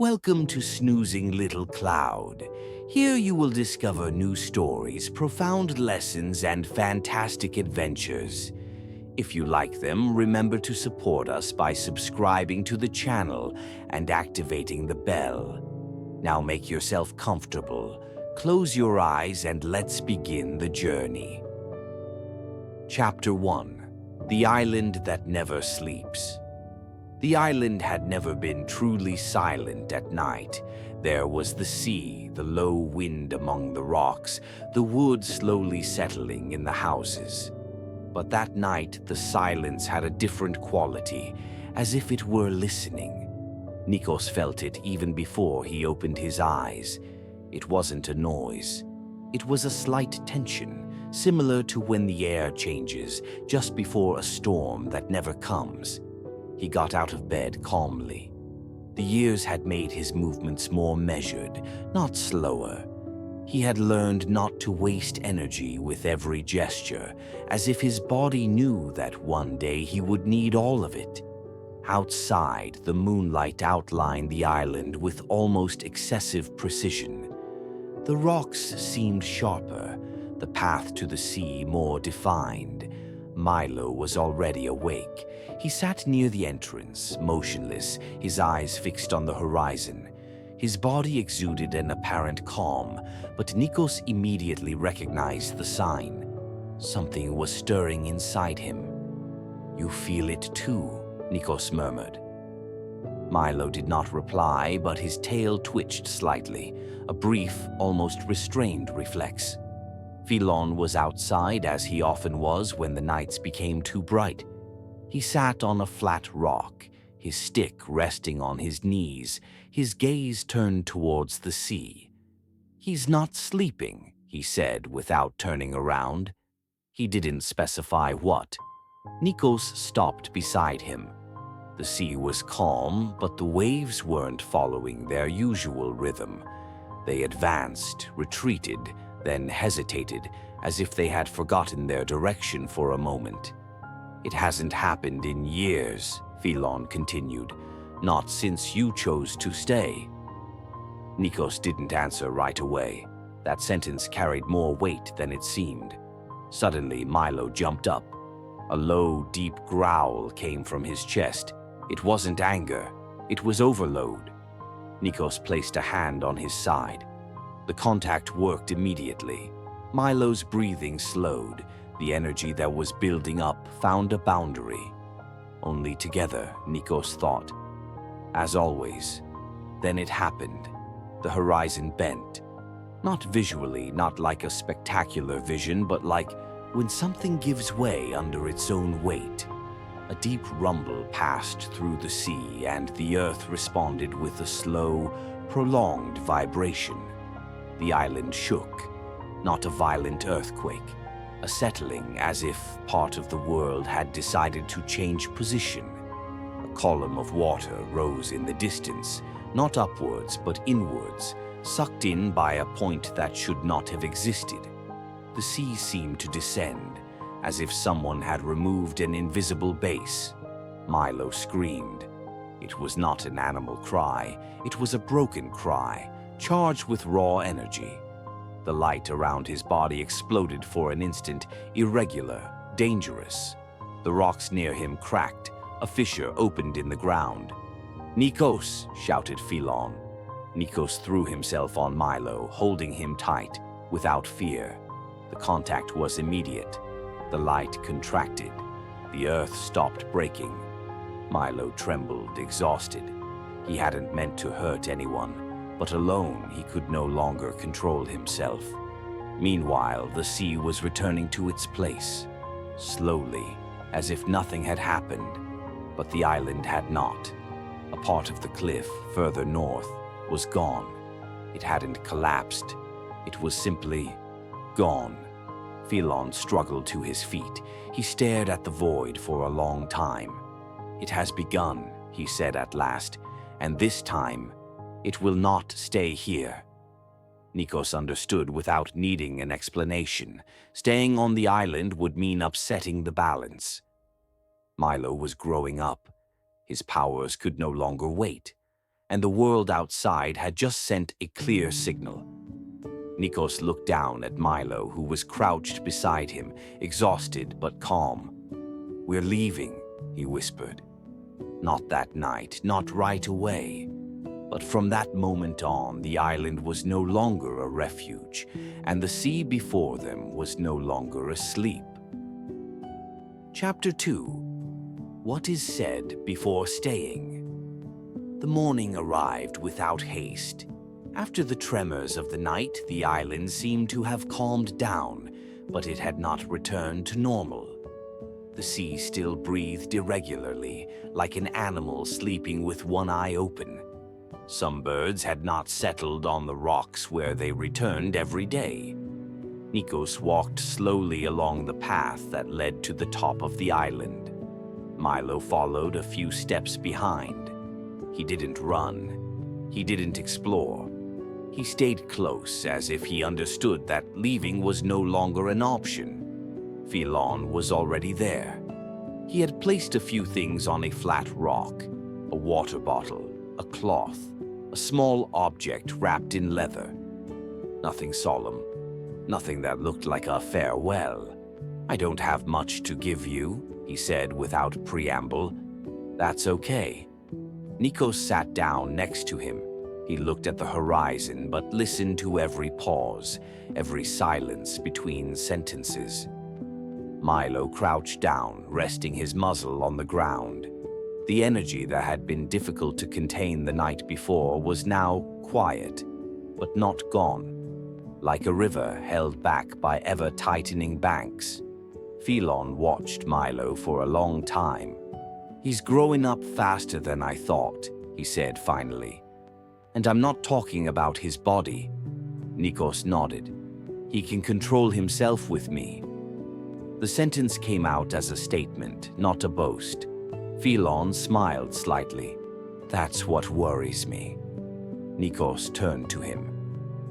Welcome to Snoozing Little Cloud. Here you will discover new stories, profound lessons, and fantastic adventures. If you like them, remember to support us by subscribing to the channel and activating the bell. Now make yourself comfortable, close your eyes, and let's begin the journey. Chapter 1: The Island That Never Sleeps. The island had never been truly silent at night. There was the sea, the low wind among the rocks, the wood slowly settling in the houses. But that night, the silence had a different quality, as if it were listening. Nikos felt it even before he opened his eyes. It wasn't a noise. It was a slight tension, similar to when the air changes just before a storm that never comes. He got out of bed calmly. The years had made his movements more measured, not slower. He had learned not to waste energy with every gesture, as if his body knew that one day he would need all of it. Outside, the moonlight outlined the island with almost excessive precision. The rocks seemed sharper, the path to the sea more defined. Milo was already awake. He sat near the entrance, motionless, his eyes fixed on the horizon. His body exuded an apparent calm, but Nikos immediately recognized the sign. Something was stirring inside him. "You feel it too," Nikos murmured. Milo did not reply, but his tail twitched slightly, a brief, almost restrained reflex. Philon was outside, as he often was when the nights became too bright. He sat on a flat rock, his stick resting on his knees, his gaze turned towards the sea. "He's not sleeping," he said without turning around. He didn't specify what. Nikos stopped beside him. The sea was calm, but the waves weren't following their usual rhythm. They advanced, retreated, then hesitated, as if they had forgotten their direction for a moment. "It hasn't happened in years," Philon continued. "Not since you chose to stay." Nikos didn't answer right away. That sentence carried more weight than it seemed. Suddenly, Milo jumped up. A low, deep growl came from his chest. It wasn't anger. It was overload. Nikos placed a hand on his side. The contact worked immediately. Milo's breathing slowed. The energy that was building up found a boundary. Only together, Nikos thought. As always. Then it happened. The horizon bent. Not visually, not like a spectacular vision, but like when something gives way under its own weight. A deep rumble passed through the sea, and the earth responded with a slow, prolonged vibration. The island shook. Not a violent earthquake. A settling, as if part of the world had decided to change position. A column of water rose in the distance, not upwards but inwards, sucked in by a point that should not have existed. The sea seemed to descend, as if someone had removed an invisible base. Milo screamed. It was not an animal cry. It was a broken cry, charged with raw energy. The light around his body exploded for an instant, irregular, dangerous. The rocks near him cracked. A fissure opened in the ground. "Nikos!" shouted Philon. Nikos threw himself on Milo, holding him tight, without fear. The contact was immediate. The light contracted. The earth stopped breaking. Milo trembled, exhausted. He hadn't meant to hurt anyone. But alone, he could no longer control himself. Meanwhile, the sea was returning to its place, slowly, as if nothing had happened. But the island had not. A part of the cliff, further north, was gone. It hadn't collapsed. It was simply gone. Philon struggled to his feet. He stared at the void for a long time. "It has begun," he said at last, "and this time, it will not stay here." Nikos understood without needing an explanation. Staying on the island would mean upsetting the balance. Milo was growing up. His powers could no longer wait. and the world outside had just sent a clear signal. Nikos looked down at Milo, who was crouched beside him, exhausted but calm. "We're leaving," he whispered. Not that night, not right away. But from that moment on, the island was no longer a refuge, and the sea before them was no longer asleep. Chapter 2. What is said before staying? The morning arrived without haste. After the tremors of the night, the island seemed to have calmed down, but it had not returned to normal. The sea still breathed irregularly, like an animal sleeping with one eye open. Some birds had not settled on the rocks where they returned every day. Nikos walked slowly along the path that led to the top of the island. Milo followed a few steps behind. He didn't run. He didn't explore. He stayed close, as if he understood that leaving was no longer an option. Philon was already there. He had placed a few things on a flat rock: a water bottle, a cloth, a small object wrapped in leather. Nothing solemn, nothing that looked like a farewell. "I don't have much to give you," he said without preamble. "That's okay." Nikos sat down next to him. He looked at the horizon but listened to every pause, every silence between sentences. Milo crouched down, resting his muzzle on the ground. The energy that had been difficult to contain the night before was now quiet, but not gone. Like a river held back by ever-tightening banks. Philon watched Milo for a long time. "He's growing up faster than I thought," he said finally. "And I'm not talking about his body." Nikos nodded. "He can control himself with me." The sentence came out as a statement, not a boast. Philon smiled slightly. "That's what worries me." Nikos turned to him.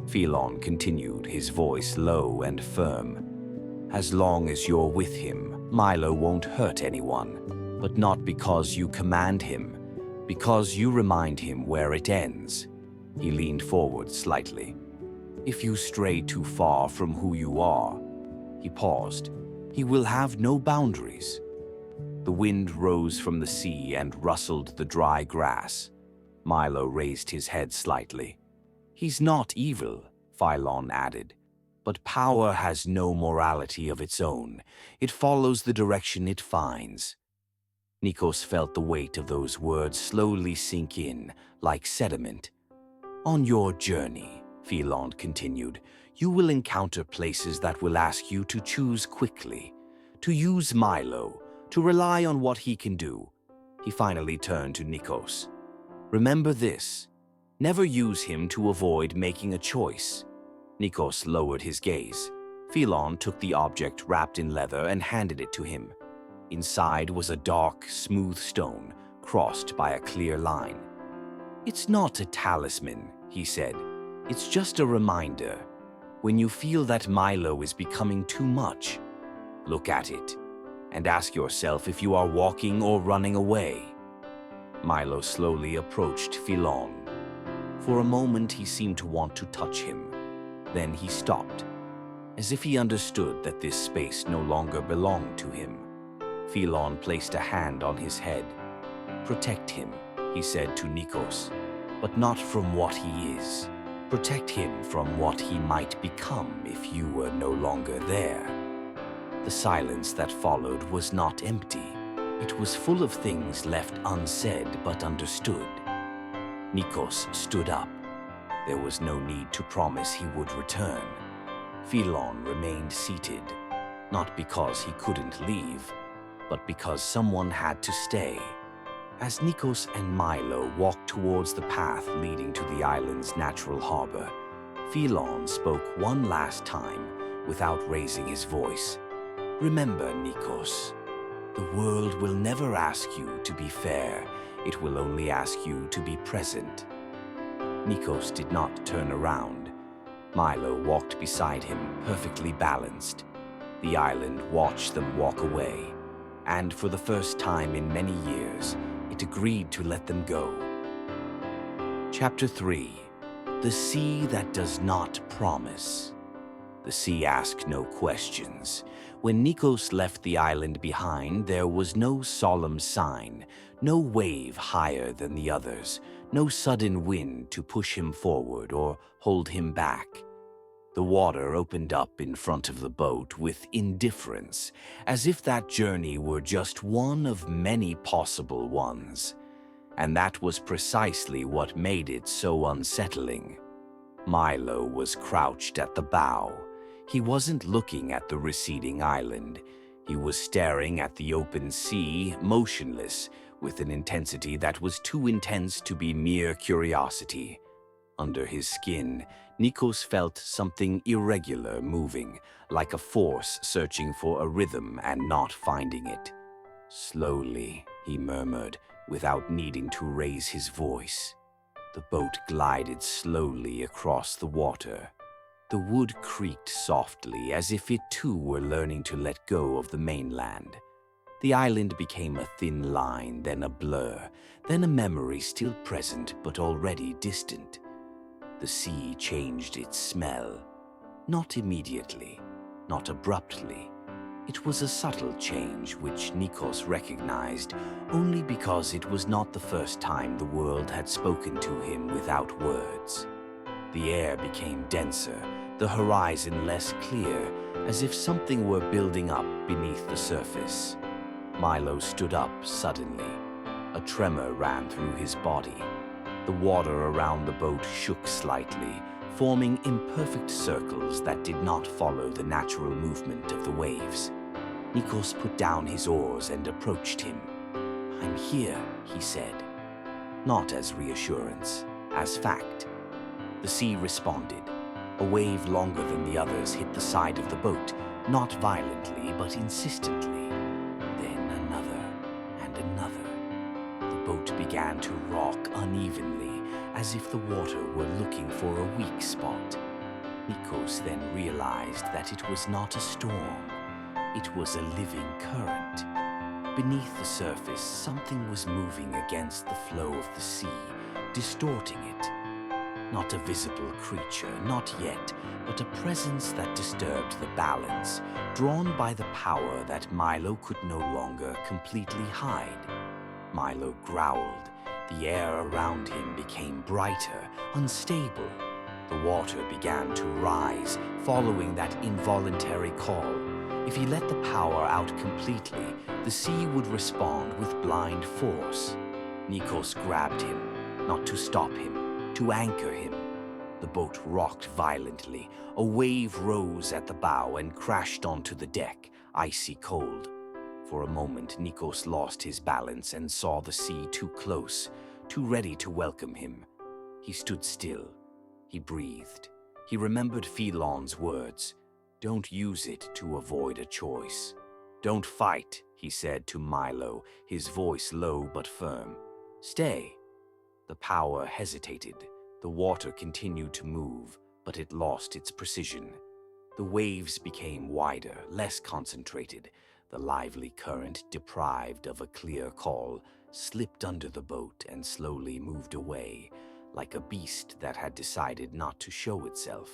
Philon continued, his voice low and firm. "As long as you're with him, Milo won't hurt anyone, but not because you command him, because you remind him where it ends." He leaned forward slightly. "If you stray too far from who you are," he paused, "he will have no boundaries." The wind rose from the sea and rustled the dry grass. Milo raised his head slightly. "He's not evil," Philon added, "but power has no morality of its own. It follows the direction it finds." Nikos felt the weight of those words slowly sink in, like sediment. "On your journey," Philon continued, "you will encounter places that will ask you to choose quickly, to use Milo, to rely on what he can do." He finally turned to Nikos. "Remember this. Never use him to avoid making a choice." Nikos lowered his gaze. Philon took the object wrapped in leather and handed it to him. Inside was a dark, smooth stone, crossed by a clear line. "It's not a talisman," he said. "It's just a reminder. When you feel that Milo is becoming too much, look at it and ask yourself if you are walking or running away." Milo slowly approached Philon. For a moment he seemed to want to touch him. Then he stopped, as if he understood that this space no longer belonged to him. Philon placed a hand on his head. "Protect him," he said to Nikos, "but not from what he is. Protect him from what he might become if you were no longer there." The silence that followed was not empty. It was full of things left unsaid but understood. Nikos stood up. There was no need to promise he would return. Philon remained seated, not because he couldn't leave, but because someone had to stay. As Nikos and Milo walked towards the path leading to the island's natural harbor, Philon spoke one last time without raising his voice. "Remember, Nikos, the world will never ask you to be fair. It will only ask you to be present." Nikos did not turn around. Milo walked beside him, perfectly balanced. The island watched them walk away, and for the first time in many years, it agreed to let them go. Chapter 3. The Sea That Does Not Promise. The sea asked no questions. When Nikos left the island behind, there was no solemn sign, no wave higher than the others, no sudden wind to push him forward or hold him back. The water opened up in front of the boat with indifference, as if that journey were just one of many possible ones. And that was precisely what made it so unsettling. Milo was crouched at the bow. He wasn't looking at the receding island. He was staring at the open sea, motionless, with an intensity that was too intense to be mere curiosity. Under his skin, Nikos felt something irregular moving, like a force searching for a rhythm and not finding it. Slowly, he murmured, without needing to raise his voice. The boat glided slowly across the water. The wood creaked softly, as if it too were learning to let go of the mainland. The island became a thin line, then a blur, then a memory still present but already distant. The sea changed its smell. Not immediately, not abruptly. It was a subtle change which Nikos recognized only because it was not the first time the world had spoken to him without words. The air became denser, the horizon less clear, as if something were building up beneath the surface. Milo stood up suddenly. A tremor ran through his body. The water around the boat shook slightly, forming imperfect circles that did not follow the natural movement of the waves. Nikos put down his oars and approached him. "I'm here," he said. Not as reassurance, as fact. The sea responded. A wave longer than the others hit the side of the boat, not violently but insistently. Then another and another. The boat began to rock unevenly, as if the water were looking for a weak spot. Nikos then realized that it was not a storm. It was a living current. Beneath the surface, something was moving against the flow of the sea, distorting it. Not a visible creature, not yet, but a presence that disturbed the balance, drawn by the power that Milo could no longer completely hide. Milo growled. The air around him became brighter, unstable. The water began to rise, following that involuntary call. If he let the power out completely, the sea would respond with blind force. Nikos grabbed him, not to stop him, to anchor him. The boat rocked violently. A wave rose at the bow and crashed onto the deck, icy cold. For a moment, Nikos lost his balance and saw the sea too close, too ready to welcome him. He stood still. He breathed. He remembered Philon's words. "Don't use it to avoid a choice." "Don't fight," he said to Milo, his voice low but firm. "Stay." The power hesitated. The water continued to move, but it lost its precision. The waves became wider, less concentrated. The lively current, deprived of a clear call, slipped under the boat and slowly moved away, like a beast that had decided not to show itself.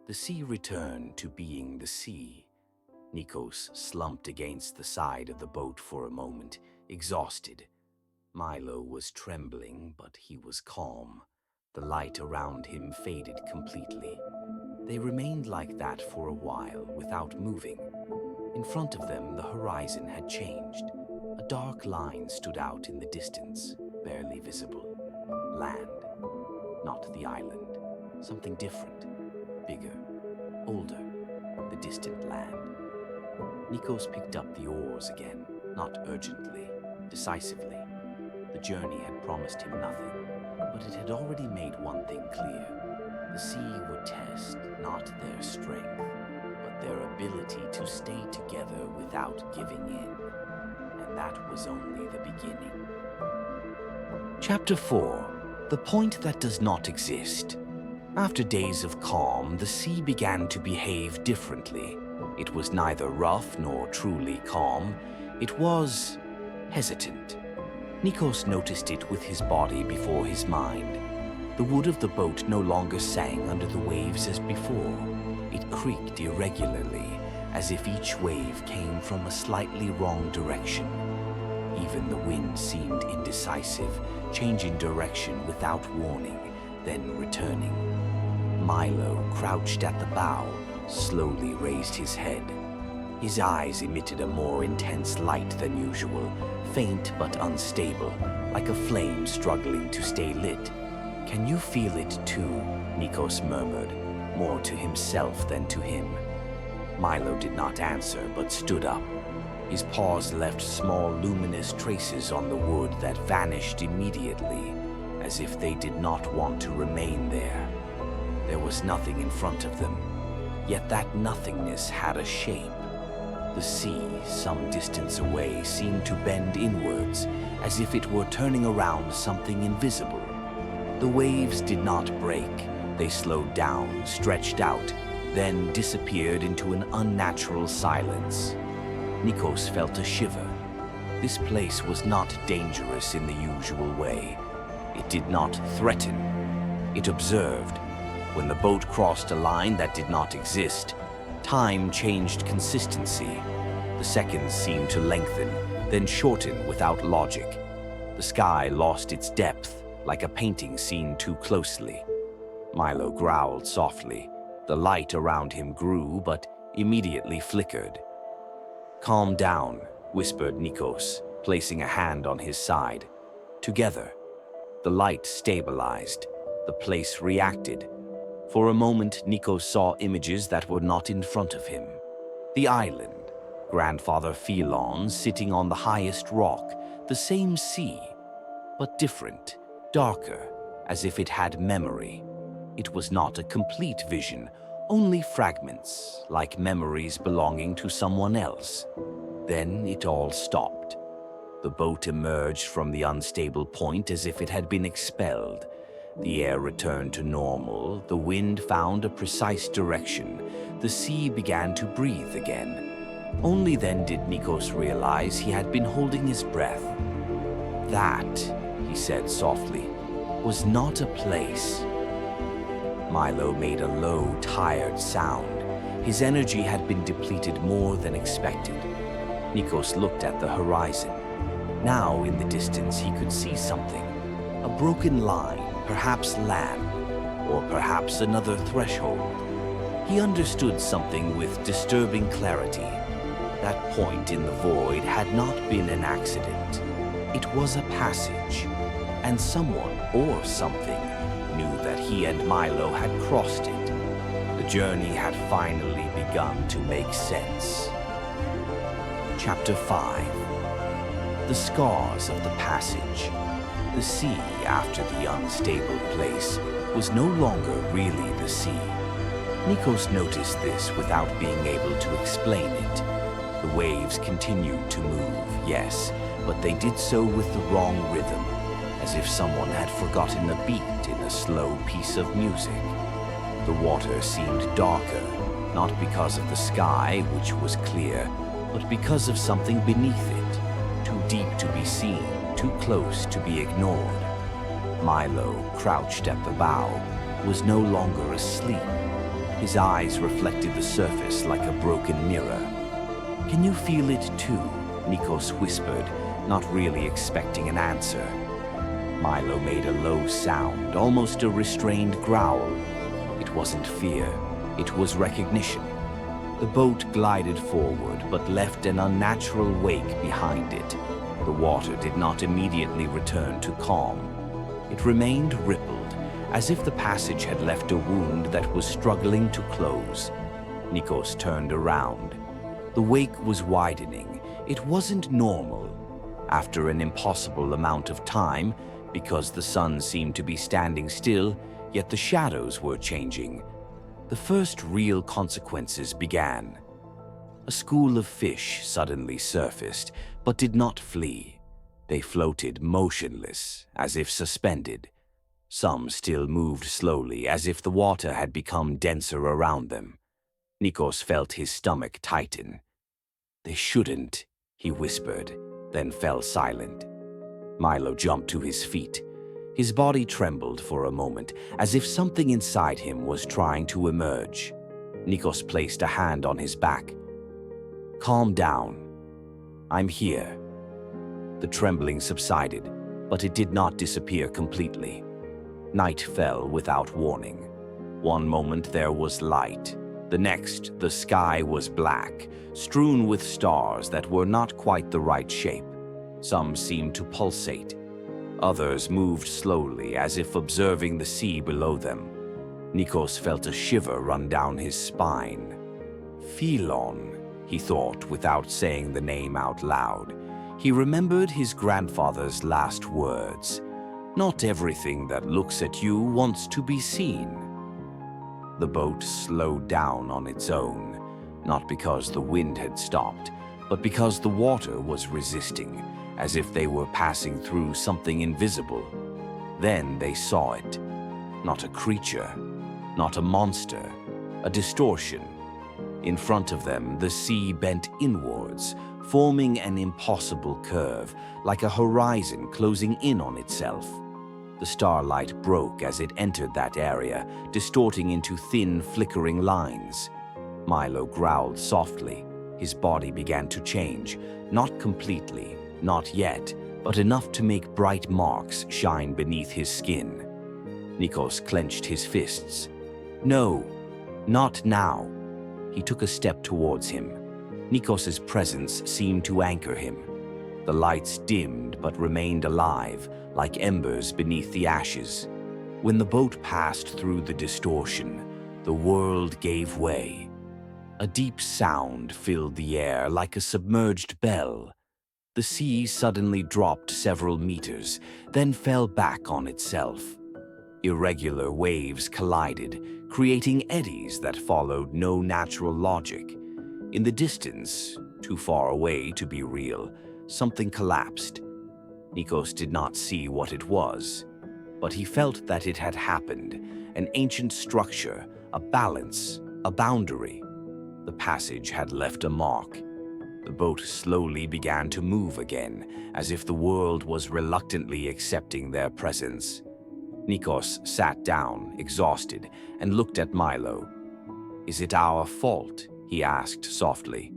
The sea returned to being the sea. Nikos slumped against the side of the boat for a moment, exhausted. Milo was trembling, but he was calm. The light around him faded completely. They remained like that for a while, without moving. In front of them, the horizon had changed. A dark line stood out in the distance, barely visible. Land. Not the island. Something different. Bigger. Older. The distant land. Nikos picked up the oars again, not urgently, decisively. The journey had promised him nothing, but it had already made one thing clear. The sea would test not their strength, but their ability to stay together without giving in. And that was only the beginning. Chapter 4. The Point That Does Not Exist. After days of calm, the sea began to behave differently. It was neither rough nor truly calm. It was hesitant. Nikos noticed it with his body before his mind. The wood of the boat no longer sang under the waves as before. It creaked irregularly, as if each wave came from a slightly wrong direction. Even the wind seemed indecisive, changing direction without warning, then returning. Milo, crouched at the bow, slowly raised his head. His eyes emitted a more intense light than usual, faint but unstable, like a flame struggling to stay lit. "Can you feel it too?" Nikos murmured, more to himself than to him. Milo did not answer, but stood up. His paws left small luminous traces on the wood that vanished immediately, as if they did not want to remain there. There was nothing in front of them, yet that nothingness had a shape. The sea, some distance away, seemed to bend inwards, as if it were turning around something invisible. The waves did not break. They slowed down, stretched out, then disappeared into an unnatural silence. Nikos felt a shiver. This place was not dangerous in the usual way. It did not threaten. It observed. When the boat crossed a line that did not exist, time changed consistency. The seconds seemed to lengthen, then shorten without logic. The sky lost its depth, like a painting seen too closely. Milo growled softly. The light around him grew, but immediately flickered. "Calm down," whispered Nikos, placing a hand on his side. Together, the light stabilized. The place reacted. For a moment, Nikos saw images that were not in front of him. The island, Grandfather Phelon sitting on the highest rock, the same sea, but different, darker, as if it had memory. It was not a complete vision, only fragments, like memories belonging to someone else. Then it all stopped. The boat emerged from the unstable point as if it had been expelled. The air returned to normal, the wind found a precise direction, the sea began to breathe again. Only then did Nikos realize he had been holding his breath. "That," he said softly, "was not a place." Milo made a low, tired sound. His energy had been depleted more than expected. Nikos looked at the horizon. Now, in the distance, he could see something. A broken line. Perhaps land, or perhaps another threshold. He understood something with disturbing clarity. That point in the void had not been an accident. It was a passage, and someone or something knew that he and Milo had crossed it. The journey had finally begun to make sense. Chapter 5. The scars of the passage. The sea, after the unstable place, was no longer really the sea. Nikos noticed this without being able to explain it. The waves continued to move, yes, but they did so with the wrong rhythm, as if someone had forgotten a beat in a slow piece of music. The water seemed darker, not because of the sky, which was clear, but because of something beneath it, too deep to be seen, too close to be ignored. Milo, crouched at the bow, was no longer asleep. His eyes reflected the surface like a broken mirror. "Can you feel it too?" Nikos whispered, not really expecting an answer. Milo made a low sound, almost a restrained growl. It wasn't fear, it was recognition. The boat glided forward, but left an unnatural wake behind it. The water did not immediately return to calm. It remained rippled, as if the passage had left a wound that was struggling to close. Nikos turned around. The wake was widening. It wasn't normal. After an impossible amount of time, because the sun seemed to be standing still, yet the shadows were changing, the first real consequences began. A school of fish suddenly surfaced, but did not flee. They floated motionless, as if suspended. Some still moved slowly, as if the water had become denser around them. Nikos felt his stomach tighten. "They shouldn't," he whispered, then fell silent. Milo jumped to his feet. His body trembled for a moment, as if something inside him was trying to emerge. Nikos placed a hand on his back. "Calm down. I'm here." The trembling subsided, but it did not disappear completely. Night fell without warning. One moment there was light. The next, the sky was black, strewn with stars that were not quite the right shape. Some seemed to pulsate. Others moved slowly, as if observing the sea below them. Nikos felt a shiver run down his spine. Philon, he thought without saying the name out loud. He remembered his grandfather's last words. "Not everything that looks at you wants to be seen." The boat slowed down on its own, not because the wind had stopped, but because the water was resisting, as if they were passing through something invisible. Then they saw it. Not a creature, not a monster, a distortion. In front of them, the sea bent inwards, forming an impossible curve, like a horizon closing in on itself. The starlight broke as it entered that area, distorting into thin, flickering lines. Milo growled softly. His body began to change, not completely, not yet, but enough to make bright marks shine beneath his skin. Nikos clenched his fists. "No, not now." He took a step towards him. Nikos's presence seemed to anchor him. The lights dimmed but remained alive, like embers beneath the ashes. When the boat passed through the distortion, the world gave way. A deep sound filled the air like a submerged bell. The sea suddenly dropped several meters, then fell back on itself. Irregular waves collided, creating eddies that followed no natural logic. In the distance, too far away to be real, something collapsed. Nikos did not see what it was, but he felt that it had happened, an ancient structure, a balance, a boundary. The passage had left a mark. The boat slowly began to move again, as if the world was reluctantly accepting their presence. Nikos sat down, exhausted, and looked at Milo. "Is it our fault?" he asked softly.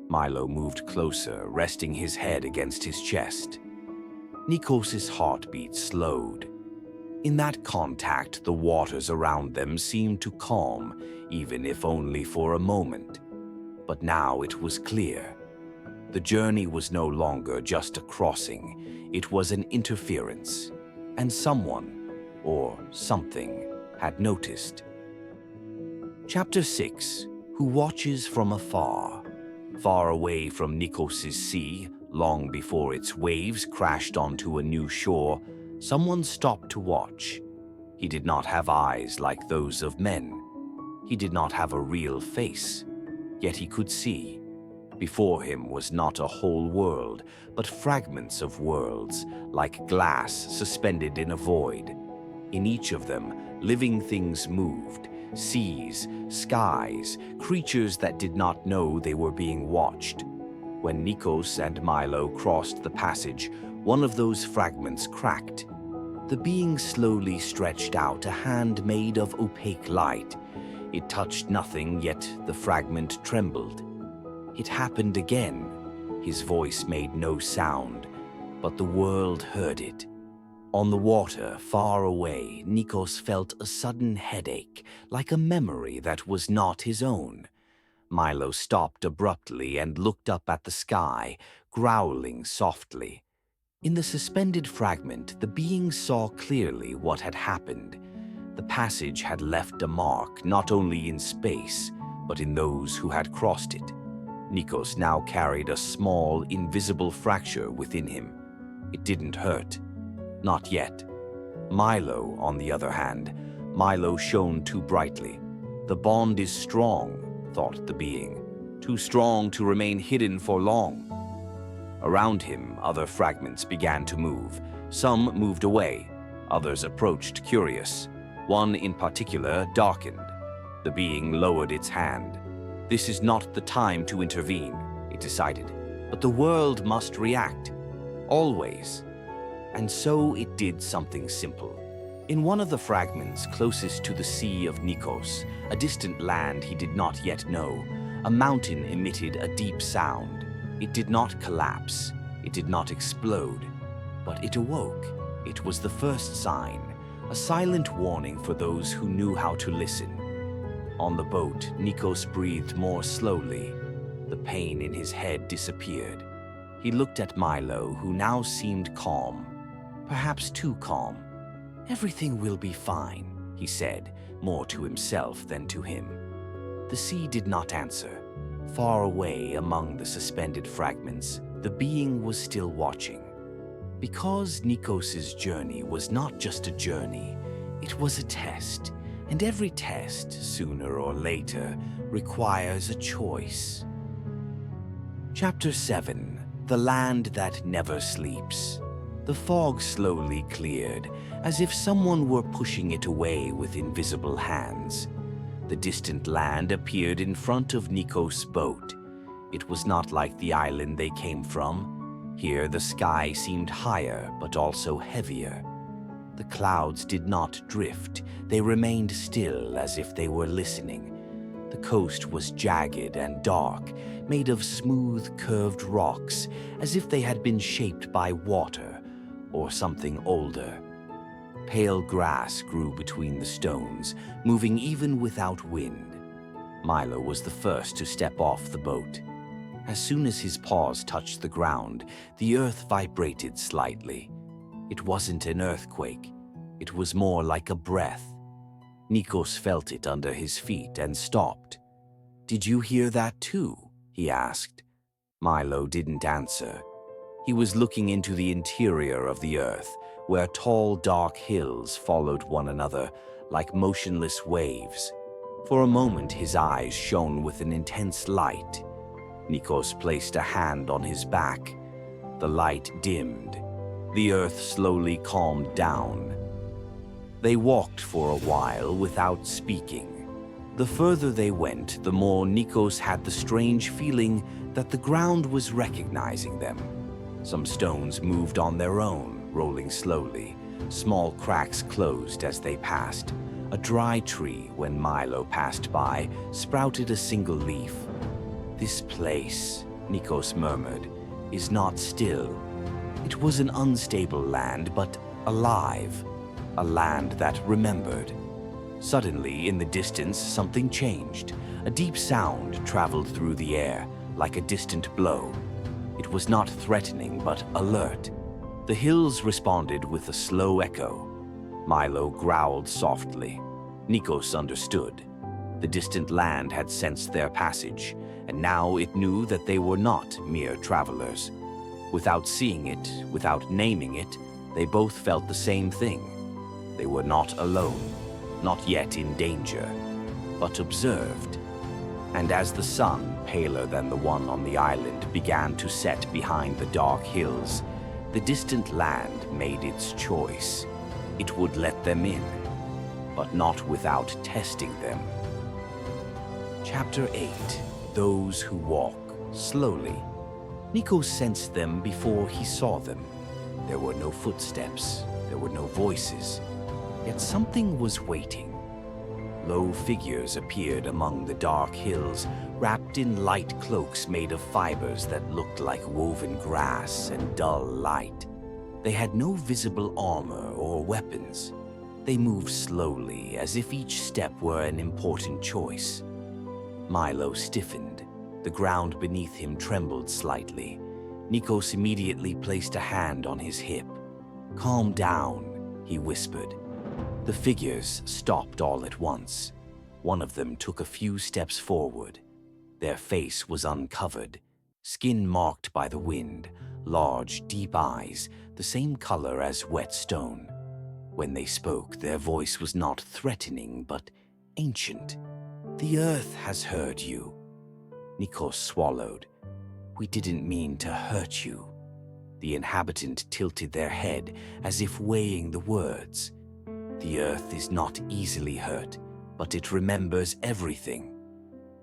Milo moved closer, resting his head against his chest. Nikos's heartbeat slowed. In that contact, the waters around them seemed to calm, even if only for a moment. But now it was clear. The journey was no longer just a crossing, it was an interference. And someone, or something, had noticed. Chapter 6. Who Watches from Afar. Far away from Nikos's sea, long before its waves crashed onto a new shore, someone stopped to watch. He did not have eyes like those of men. He did not have a real face, yet he could see. Before him was not a whole world, but fragments of worlds, like glass suspended in a void. In each of them, living things moved, seas, skies, creatures that did not know they were being watched. When Nikos and Milo crossed the passage, one of those fragments cracked. The being slowly stretched out a hand made of opaque light. It touched nothing, yet the fragment trembled. It happened again. His voice made no sound, but the world heard it. On the water, far away, Nikos felt a sudden headache, like a memory that was not his own. Milo stopped abruptly and looked up at the sky, growling softly. In the suspended fragment, the being saw clearly what had happened. The passage had left a mark not only in space, but in those who had crossed it. Nikos now carried a small, invisible fracture within him. It didn't hurt. Not yet. Milo, on the other hand, Milo shone too brightly. The bond is strong, thought the being. Too strong to remain hidden for long. Around him, other fragments began to move. Some moved away. Others approached, curious. One in particular darkened. The being lowered its hand. This is not the time to intervene, it decided. But the world must react. Always. And so it did something simple. In one of the fragments closest to the Sea of Nikos, a distant land he did not yet know, a mountain emitted a deep sound. It did not collapse, it did not explode, but it awoke. It was the first sign, a silent warning for those who knew how to listen. On the boat, Nikos breathed more slowly. The pain in his head disappeared. He looked at Milo, who now seemed calm, perhaps too calm. "Everything will be fine," he said, more to himself than to him. The sea did not answer. Far away among the suspended fragments, the being was still watching. Because Nikos's journey was not just a journey, it was a test, and every test, sooner or later, requires a choice. Chapter 7. The Land That Never Sleeps. The fog slowly cleared, as if someone were pushing it away with invisible hands. The distant land appeared in front of Nikos' boat. It was not like the island they came from. Here the sky seemed higher, but also heavier. The clouds did not drift. They remained still, as if they were listening. The coast was jagged and dark, made of smooth, curved rocks, as if they had been shaped by water or something older. Pale grass grew between the stones, moving even without wind. Milo was the first to step off the boat. As soon as his paws touched the ground, the earth vibrated slightly. It wasn't an earthquake. It was more like a breath. Nikos felt it under his feet and stopped. "Did you hear that too?" he asked. Milo didn't answer. He was looking into the interior of the earth, where tall, dark hills followed one another like motionless waves. For a moment, his eyes shone with an intense light. Nikos placed a hand on his back. The light dimmed. The earth slowly calmed down. They walked for a while without speaking. The further they went, the more Nikos had the strange feeling that the ground was recognizing them. Some stones moved on their own, rolling slowly. Small cracks closed as they passed. A dry tree, when Milo passed by, sprouted a single leaf. "This place," Nikos murmured, "is not still." It was an unstable land, but alive. A land that remembered. Suddenly, in the distance, something changed. A deep sound traveled through the air, like a distant blow. It was not threatening, but alert. The hills responded with a slow echo. Milo growled softly. Nikos understood. The distant land had sensed their passage, and now it knew that they were not mere travelers. Without seeing it, without naming it, they both felt the same thing. They were not alone, not yet in danger, but observed. And as the sun, paler than the one on the island, began to set behind the dark hills, the distant land made its choice. It would let them in, but not without testing them. Chapter 8. Those Who Walk Slowly. Nikos sensed them before he saw them. There were no footsteps, there were no voices, yet something was waiting. Low figures appeared among the dark hills, wrapped in light cloaks made of fibers that looked like woven grass and dull light. They had no visible armor or weapons. They moved slowly, as if each step were an important choice. Milo stiffened. The ground beneath him trembled slightly. Nikos immediately placed a hand on his hip. "Calm down," he whispered. The figures stopped all at once. One of them took a few steps forward. Their face was uncovered, skin marked by the wind, large, deep eyes, the same color as wet stone. When they spoke, their voice was not threatening, but ancient. "The earth has heard you." Nikos swallowed. "We didn't mean to hurt you." The inhabitant tilted their head as if weighing the words. "The earth is not easily hurt, but it remembers everything."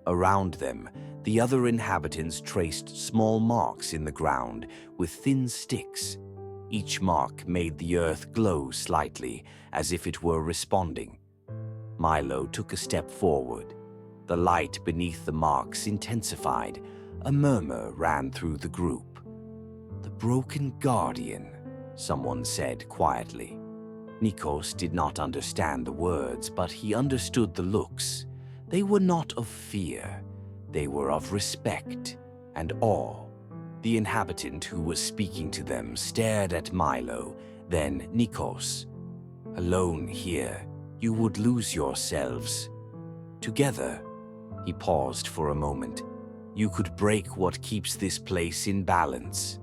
Around them, the other inhabitants traced small marks in the ground with thin sticks. Each mark made the earth glow slightly, as if it were responding. Milo took a step forward. The light beneath the marks intensified. A murmur ran through the group. "The broken guardian," someone said quietly. Nikos did not understand the words, but he understood the looks. They were not of fear. They were of respect and awe. The inhabitant who was speaking to them stared at Milo, then Nikos. "Alone here, you would lose yourselves. Together," he paused for a moment, "you could break what keeps this place in balance."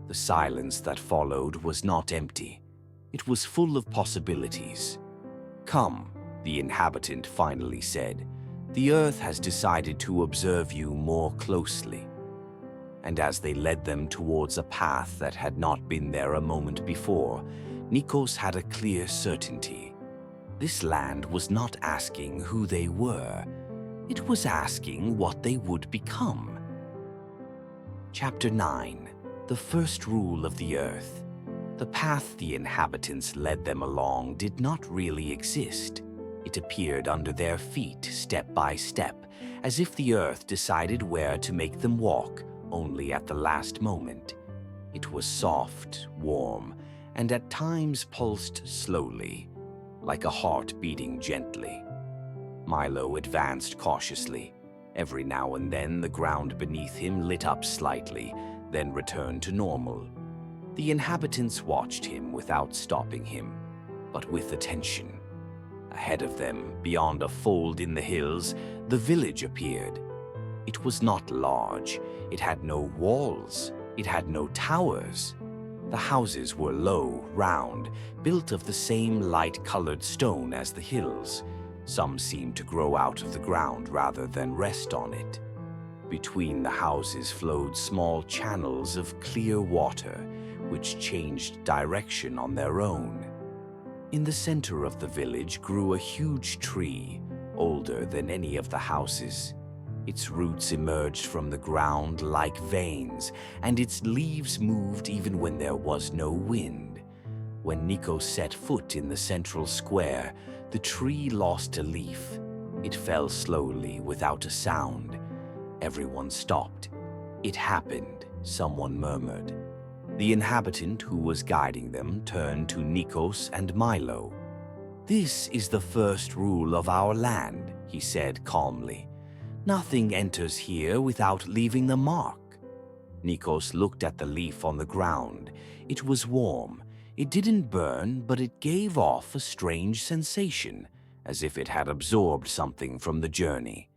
The silence that followed was not empty. It was full of possibilities. "Come," the inhabitant finally said. "The earth has decided to observe you more closely." And as they led them towards a path that had not been there a moment before, Nikos had a clear certainty. This land was not asking who they were. It was asking what they would become. Chapter 9. The First Rule of the Earth. The path the inhabitants led them along did not really exist. It appeared under their feet step by step, as if the earth decided where to make them walk, only at the last moment. It was soft, warm, and at times pulsed slowly, like a heart beating gently. Milo advanced cautiously. Every now and then the ground beneath him lit up slightly, then returned to normal. The inhabitants watched him without stopping him, but with attention. Ahead of them, beyond a fold in the hills, the village appeared. It was not large. It had no walls. It had no towers. The houses were low, round, built of the same light-colored stone as the hills. Some seemed to grow out of the ground rather than rest on it. Between the houses flowed small channels of clear water, which changed direction on their own. In the center of the village grew a huge tree, older than any of the houses. Its roots emerged from the ground like veins, and its leaves moved even when there was no wind. When Nikos set foot in the central square, the tree lost a leaf. It fell slowly, without a sound. Everyone stopped. "It happened," someone murmured. The inhabitant who was guiding them turned to Nikos and Milo. "This is the first rule of our land," he said calmly. "Nothing enters here without leaving the mark." Nikos looked at the leaf on the ground. It was warm. It didn't burn, but it gave off a strange sensation, as if it had absorbed something from the journey.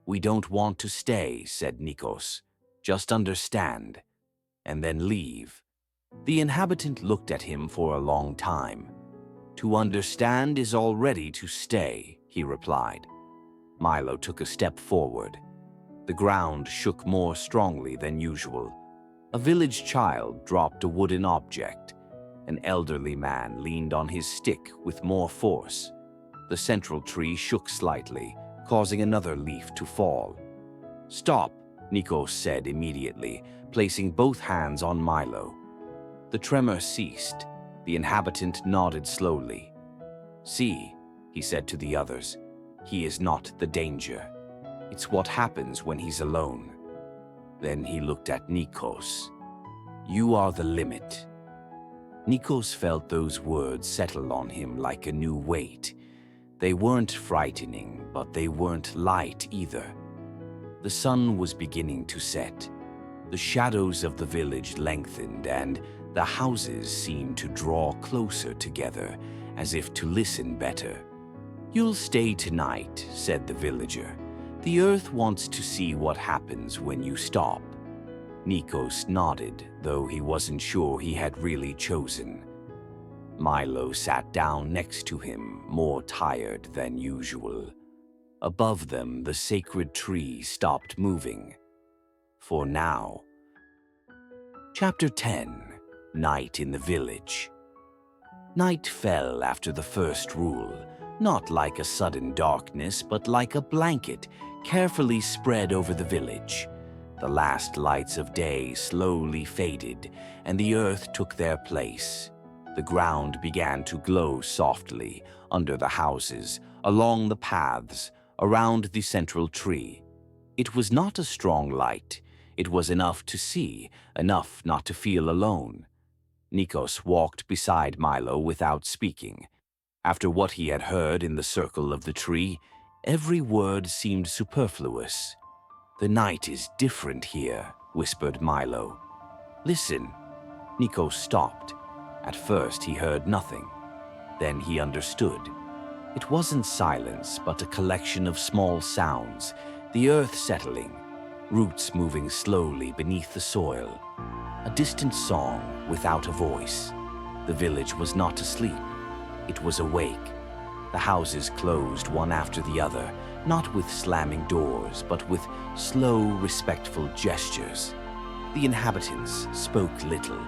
"We don't want to stay," said Nikos. "Just understand, and then leave." The inhabitant looked at him for a long time. "To understand is already to stay," he replied. Milo took a step forward. The ground shook more strongly than usual. A village child dropped a wooden object. An elderly man leaned on his stick with more force. The central tree shook slightly, causing another leaf to fall. "Stop," Nikos said immediately, placing both hands on Milo. The tremor ceased. The inhabitant nodded slowly. "See," he said to the others, "he is not the danger. It's what happens when he's alone." Then he looked at Nikos. "You are the limit." Nikos felt those words settle on him like a new weight. They weren't frightening, but they weren't light either. The sun was beginning to set. The shadows of the village lengthened, and the houses seemed to draw closer together, as if to listen better. "You'll stay tonight," said the villager. "The earth wants to see what happens when you stop." Nikos nodded, though he wasn't sure he had really chosen. Milo sat down next to him, more tired than usual. Above them, the sacred tree stopped moving. For now. Chapter 10. Night in the Village. Night fell after the first rule, not like a sudden darkness, but like a blanket carefully spread over the village. The last lights of day slowly faded, and the earth took their place. The ground began to glow softly under the houses, along the paths, around the central tree. It was not a strong light. It was enough to see, enough not to feel alone. Nikos walked beside Milo without speaking. After what he had heard in the circle of the tree, every word seemed superfluous. "The night is different here," whispered Milo. "Listen." Nikos stopped. At first he heard nothing. Then he understood. It wasn't silence, but a collection of small sounds, the earth settling, roots moving slowly beneath the soil. A distant song without a voice. The village was not asleep. It was awake. The houses closed one after the other, not with slamming doors, but with slow, respectful gestures. The inhabitants spoke little.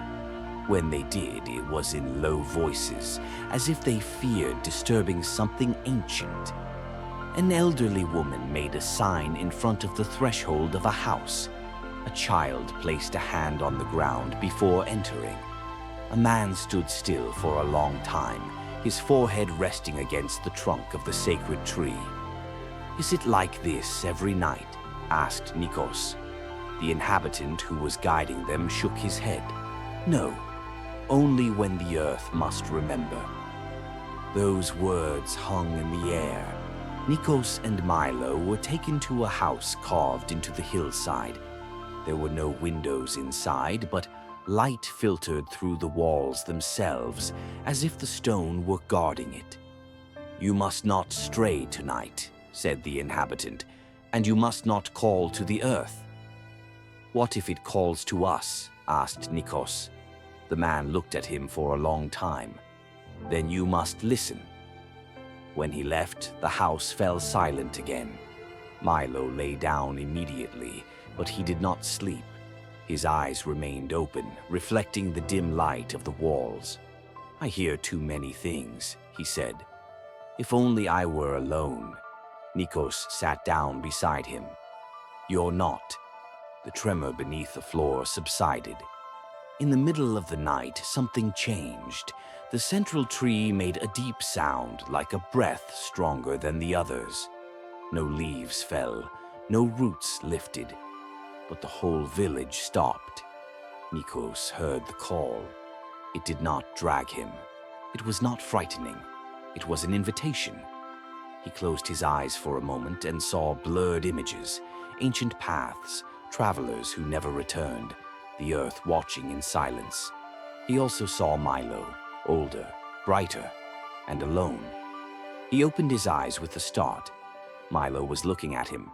When they did, it was in low voices, as if they feared disturbing something ancient. An elderly woman made a sign in front of the threshold of a house. A child placed a hand on the ground before entering. A man stood still for a long time, his forehead resting against the trunk of the sacred tree. "Is it like this every night?" asked Nikos. The inhabitant who was guiding them shook his head. "No, only when the earth must remember." Those words hung in the air. Nikos and Milo were taken to a house carved into the hillside. There were no windows inside, but light filtered through the walls themselves, as if the stone were guarding it. "You must not stray tonight," said the inhabitant, "and you must not call to the earth." "What if it calls to us?" asked Nikos. The man looked at him for a long time. "Then you must listen." When he left, the house fell silent again. Milo lay down immediately, but he did not sleep. His eyes remained open, reflecting the dim light of the walls. "I hear too many things," he said. "If only I were alone." Nikos sat down beside him. "You're not." The tremor beneath the floor subsided. In the middle of the night, something changed. The central tree made a deep sound, like a breath stronger than the others. No leaves fell, no roots lifted, but the whole village stopped. Nikos heard the call. It did not drag him. It was not frightening. It was an invitation. He closed his eyes for a moment and saw blurred images, ancient paths, travelers who never returned, the earth watching in silence. He also saw Milo, older, brighter, and alone. He opened his eyes with a start. Milo was looking at him.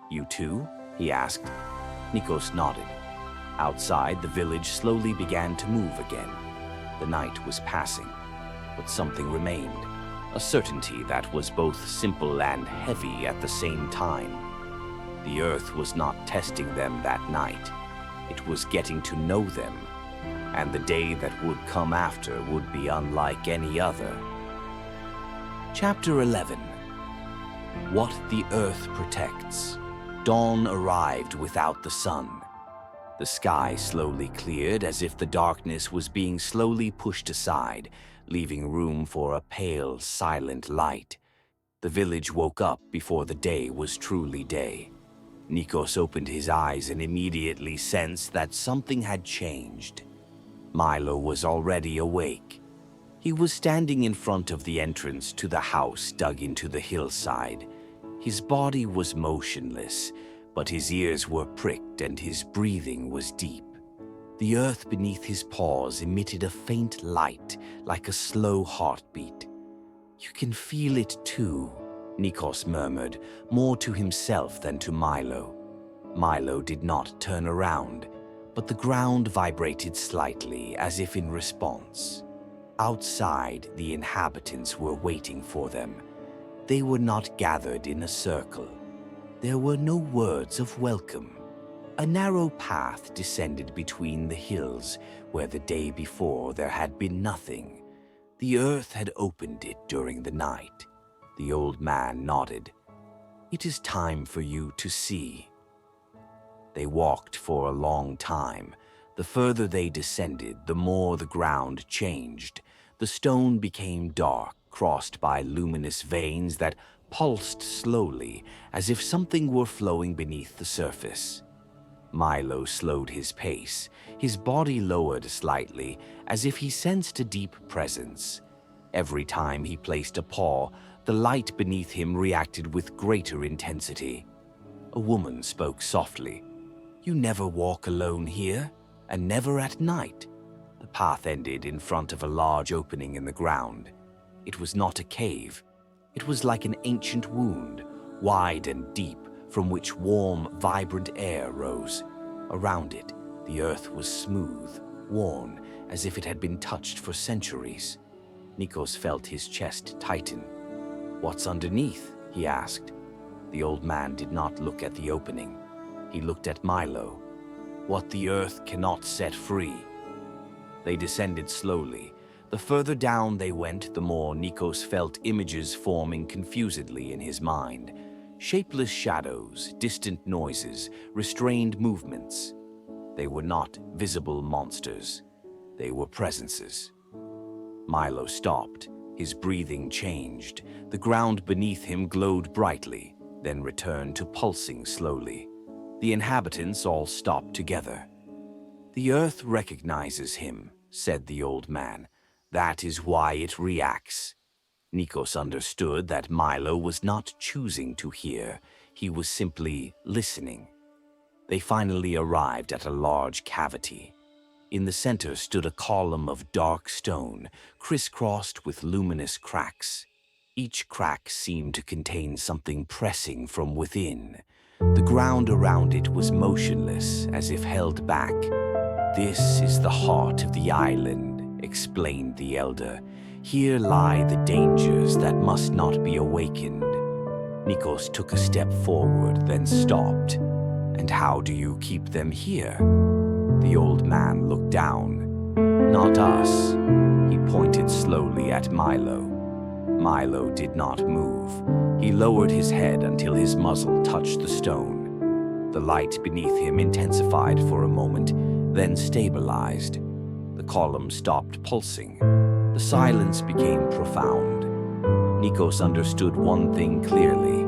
"You too?" he asked. Nikos nodded. Outside, the village slowly began to move again. The night was passing, but something remained, a certainty that was both simple and heavy at the same time. The earth was not testing them that night. It was getting to know them, and the day that would come after would be unlike any other. Chapter 11. What the Earth Protects. Dawn arrived without the sun. The sky slowly cleared as if the darkness was being slowly pushed aside, leaving room for a pale, silent light. The village woke up before the day was truly day. Nikos opened his eyes and immediately sensed that something had changed. Milo was already awake. He was standing in front of the entrance to the house dug into the hillside. His body was motionless, but his ears were pricked and his breathing was deep. The earth beneath his paws emitted a faint light, like a slow heartbeat. "You can feel it too," Nikos murmured, more to himself than to Milo. Milo did not turn around, but the ground vibrated slightly, as if in response. Outside, the inhabitants were waiting for them. They were not gathered in a circle. There were no words of welcome. A narrow path descended between the hills, where the day before there had been nothing. The earth had opened it during the night. The old man nodded. "It is time for you to see." They walked for a long time. The further they descended, the more the ground changed. The stone became dark, crossed by luminous veins that pulsed slowly, as if something were flowing beneath the surface. Milo slowed his pace. His body lowered slightly, as if he sensed a deep presence. Every time he placed a paw, the light beneath him reacted with greater intensity. A woman spoke softly. "You never walk alone here, and never at night." The path ended in front of a large opening in the ground. It was not a cave. It was like an ancient wound, wide and deep, from which warm, vibrant air rose. Around it, the earth was smooth, worn, as if it had been touched for centuries. Nikos felt his chest tighten. "What's underneath?" he asked. The old man did not look at the opening. He looked at Milo. "What the earth cannot set free." They descended slowly. The further down they went, the more Nikos felt images forming confusedly in his mind. Shapeless shadows, distant noises, restrained movements. They were not visible monsters. They were presences. Milo stopped. His breathing changed. The ground beneath him glowed brightly, then returned to pulsing slowly. The inhabitants all stopped together. "The earth recognizes him," said the old man. "That is why it reacts." Nikos understood that Milo was not choosing to hear. He was simply listening. They finally arrived at a large cavity. In the center stood a column of dark stone, crisscrossed with luminous cracks. Each crack seemed to contain something pressing from within. The ground around it was motionless, as if held back. "This is the heart of the island," explained the elder. "Here lie the dangers that must not be awakened." Nikos took a step forward, then stopped. "And how do you keep them here?" The old man looked down. "Not us." He pointed slowly at Milo. Milo did not move. He lowered his head until his muzzle touched the stone. The light beneath him intensified for a moment, then stabilized. The column stopped pulsing. The silence became profound. Nikos understood one thing clearly.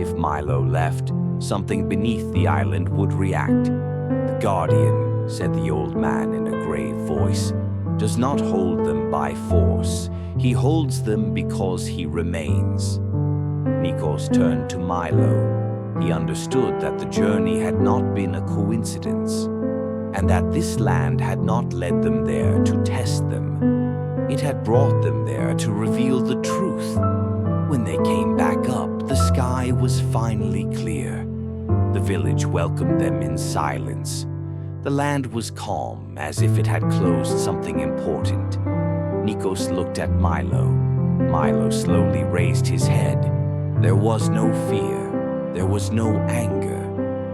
If Milo left, something beneath the island would react. "The guardian," said the old man in a grave voice, "does not hold them by force. He holds them because he remains." Nikos turned to Milo. He understood that the journey had not been a coincidence, and that this land had not led them there to test them. It had brought them there to reveal the truth. When they came back up, the sky was finally clear. The village welcomed them in silence. The land was calm, as if it had closed something important. Nikos looked at Milo. Milo slowly raised his head. There was no fear. There was no anger.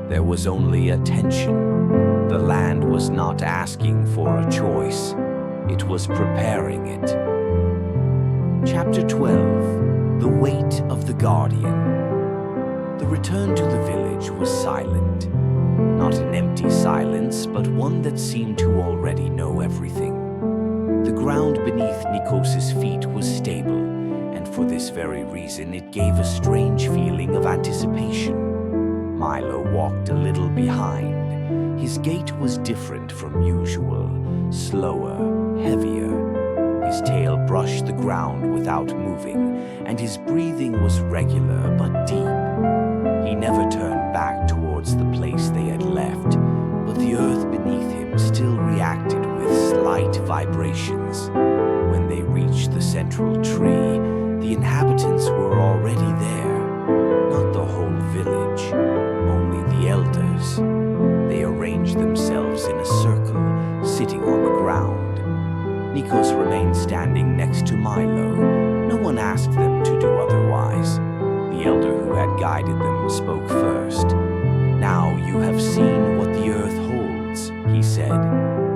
There was only attention. The land was not asking for a choice. It was preparing it. Chapter 12. The Weight of the Guardian. The return to the village was silent. Not an empty silence, but one that seemed to already know everything. The ground beneath Nikos's feet was stable, and for this very reason it gave a strange feeling of anticipation. Milo walked a little behind. His gait was different from usual, slower, heavier. His tail brushed the ground without moving, and his breathing was regular but deep. He never turned back towards the place they had left, but the earth beneath him still reacted with slight vibrations. When they reached the central tree, the inhabitants were already there. Not the whole village, only the elders. They arranged themselves in a circle, sitting on the ground. Nikos remained standing next to Milo. No one asked them to do otherwise. The elder who had guided them spoke first. "Now you have seen what the earth holds," he said,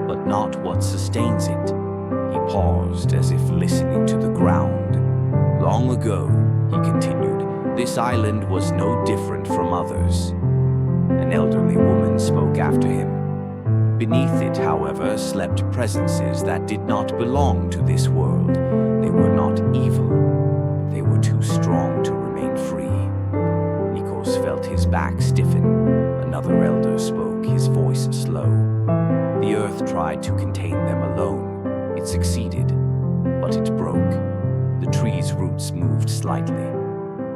"but not what sustains it." He paused as if listening to the ground. "Long ago," he continued, "this island was no different from others." An elderly woman guardian spoke after him. Beneath it, however, slept presences that did not belong to this world. They were not evil, but they were too strong to remain free. Nikos felt his back stiffen. Another elder spoke, his voice slow. The earth tried to contain them alone. It succeeded, but it broke. The tree's roots moved slightly.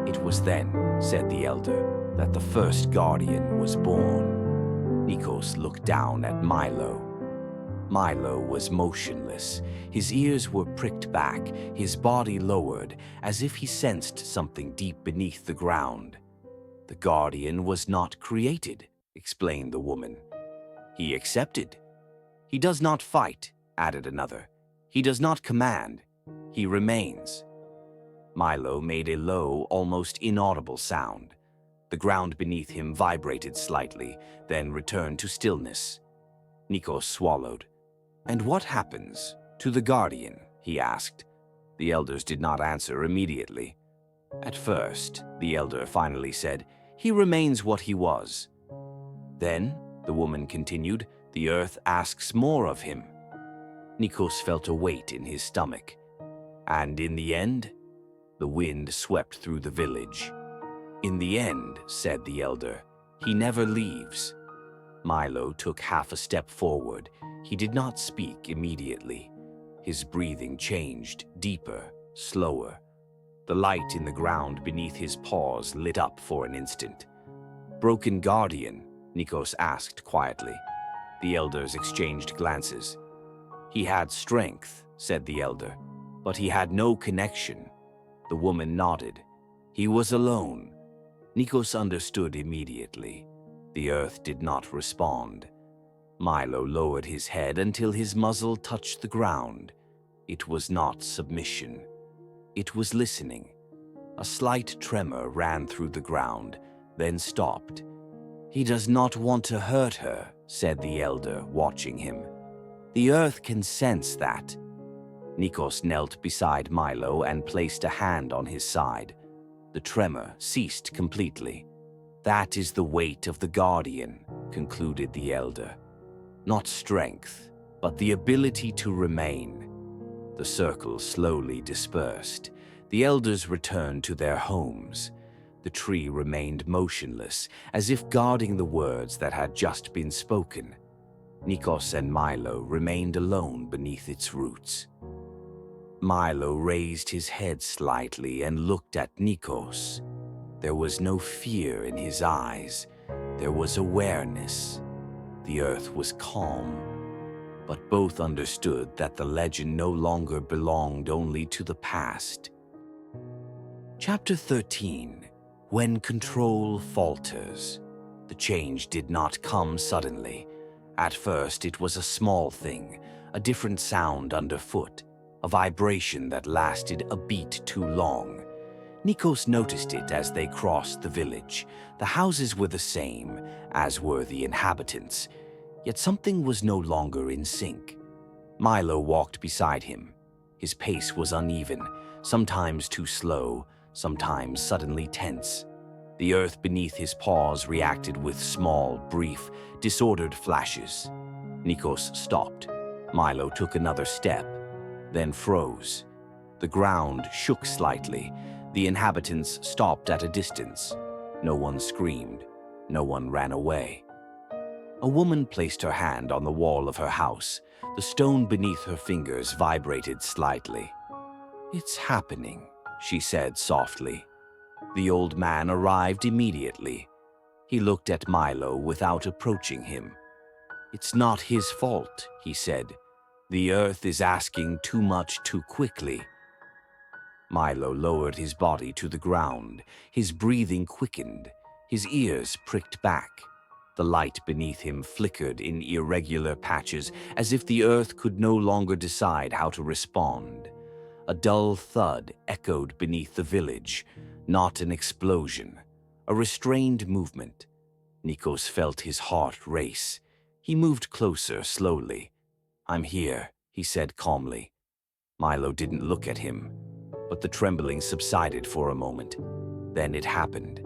It was then, said the elder, that the first guardian was born. Nikos looked down at Milo. Milo was motionless. His ears were pricked back, his body lowered, as if he sensed something deep beneath the ground. The guardian was not created, explained the woman. He accepted. He does not fight, added another. He does not command. He remains. Milo made a low, almost inaudible sound. The ground beneath him vibrated slightly, then returned to stillness. Nikos swallowed. And what happens to the guardian? He asked. The elders did not answer immediately. At first, the elder finally said, he remains what he was. Then, the woman continued, the earth asks more of him. Nikos felt a weight in his stomach. And in the end, the wind swept through the village. In the end, said the elder, he never leaves. Milo took half a step forward. He did not speak immediately. His breathing changed, deeper, slower. The light in the ground beneath his paws lit up for an instant. Broken guardian, Nikos asked quietly. The elders exchanged glances. He had strength, said the elder, but he had no connection. The woman nodded. He was alone. Nikos understood immediately. The earth did not respond. Milo lowered his head until his muzzle touched the ground. It was not submission. It was listening. A slight tremor ran through the ground, then stopped. He does not want to hurt her, said the elder, watching him. The earth can sense that. Nikos knelt beside Milo and placed a hand on his side. The tremor ceased completely. That is the weight of the guardian, concluded the elder. Not strength, but the ability to remain. The circle slowly dispersed. The elders returned to their homes. The tree remained motionless, as if guarding the words that had just been spoken. Nikos and Milo remained alone beneath its roots. Milo raised his head slightly and looked at Nikos. There was no fear in his eyes. There was awareness. The earth was calm. But both understood that the legend no longer belonged only to the past. Chapter 13. When control falters. The change did not come suddenly. At first, it was a small thing, a different sound underfoot, a vibration that lasted a beat too long. Nikos noticed it as they crossed the village. The houses were the same, as were the inhabitants, yet something was no longer in sync. Milo walked beside him. His pace was uneven, sometimes too slow, sometimes suddenly tense. The earth beneath his paws reacted with small, brief, disordered flashes. Nikos stopped. Milo took another step, then froze. The ground shook slightly. The inhabitants stopped at a distance. No one screamed. No one ran away. A woman placed her hand on the wall of her house. The stone beneath her fingers vibrated slightly. "It's happening," she said softly. The old man arrived immediately. He looked at Milo without approaching him. "It's not his fault," he said. "The earth is asking too much too quickly." Milo lowered his body to the ground. His breathing quickened. His ears pricked back. The light beneath him flickered in irregular patches, as if the earth could no longer decide how to respond. A dull thud echoed beneath the village, not an explosion, a restrained movement. Nikos felt his heart race. He moved closer slowly. "I'm here," he said calmly. Milo didn't look at him, but the trembling subsided for a moment. Then it happened.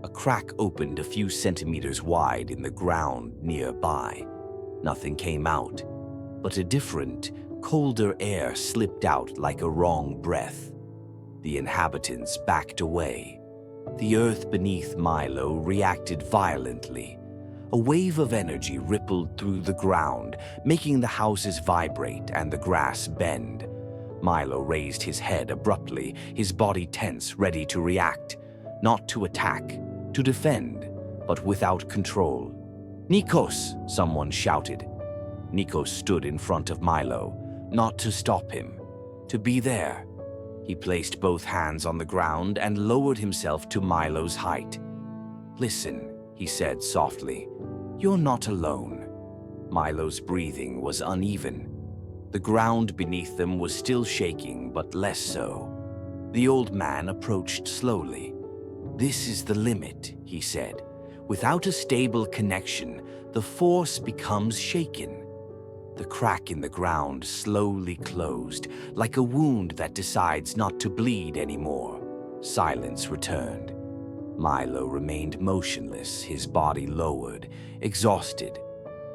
A crack opened a few centimeters wide in the ground nearby. Nothing came out, but a different, colder air slipped out like a wrong breath. The inhabitants backed away. The earth beneath Milo reacted violently. A wave of energy rippled through the ground, making the houses vibrate and the grass bend. Milo raised his head abruptly, his body tense, ready to react. Not to attack, to defend, but without control. "Nikos!" someone shouted. Nikos stood in front of Milo, not to stop him, to be there. He placed both hands on the ground and lowered himself to Milo's height. "Listen," he said softly. "You're not alone." Milo's breathing was uneven. The ground beneath them was still shaking, but less so. The old man approached slowly. "This is the limit," he said. "Without a stable connection, the force becomes shaken." The crack in the ground slowly closed, like a wound that decides not to bleed anymore. Silence returned. Milo remained motionless, his body lowered, exhausted.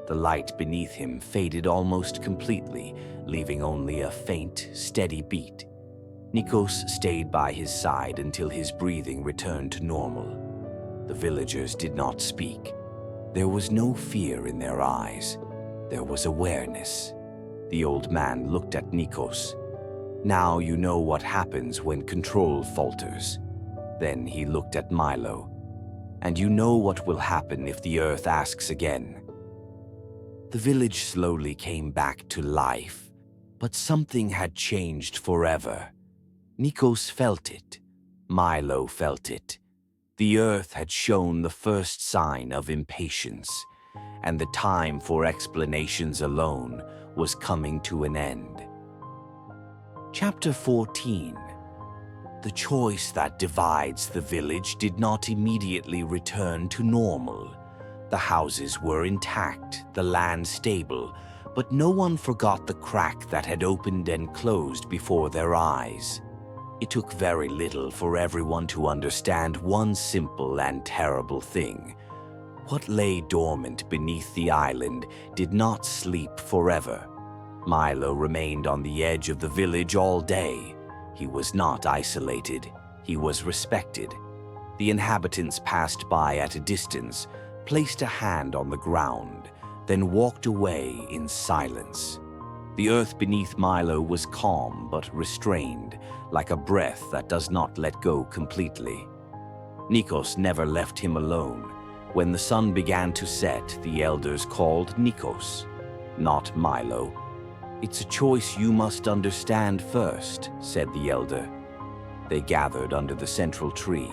The light beneath him faded almost completely, leaving only a faint, steady beat. Nikos stayed by his side until his breathing returned to normal. The villagers did not speak. There was no fear in their eyes. There was awareness. The old man looked at Nikos. "Now you know what happens when control falters." Then he looked at Milo. "And you know what will happen if the earth asks again." The village slowly came back to life, but something had changed forever. Nikos felt it. Milo felt it. The earth had shown the first sign of impatience, and the time for explanations alone was coming to an end. Chapter 14. The choice that divides the village did not immediately return to normal. The houses were intact, the land stable, but no one forgot the crack that had opened and closed before their eyes. It took very little for everyone to understand one simple and terrible thing. What lay dormant beneath the island did not sleep forever. Milo remained on the edge of the village all day. He was not isolated. He was respected. The inhabitants passed by at a distance, placed a hand on the ground, then walked away in silence. The earth beneath Milo was calm but restrained, like a breath that does not let go completely. Nikos never left him alone. When the sun began to set, the elders called Nikos, not Milo. "It's a choice you must understand first," said the elder. They gathered under the central tree.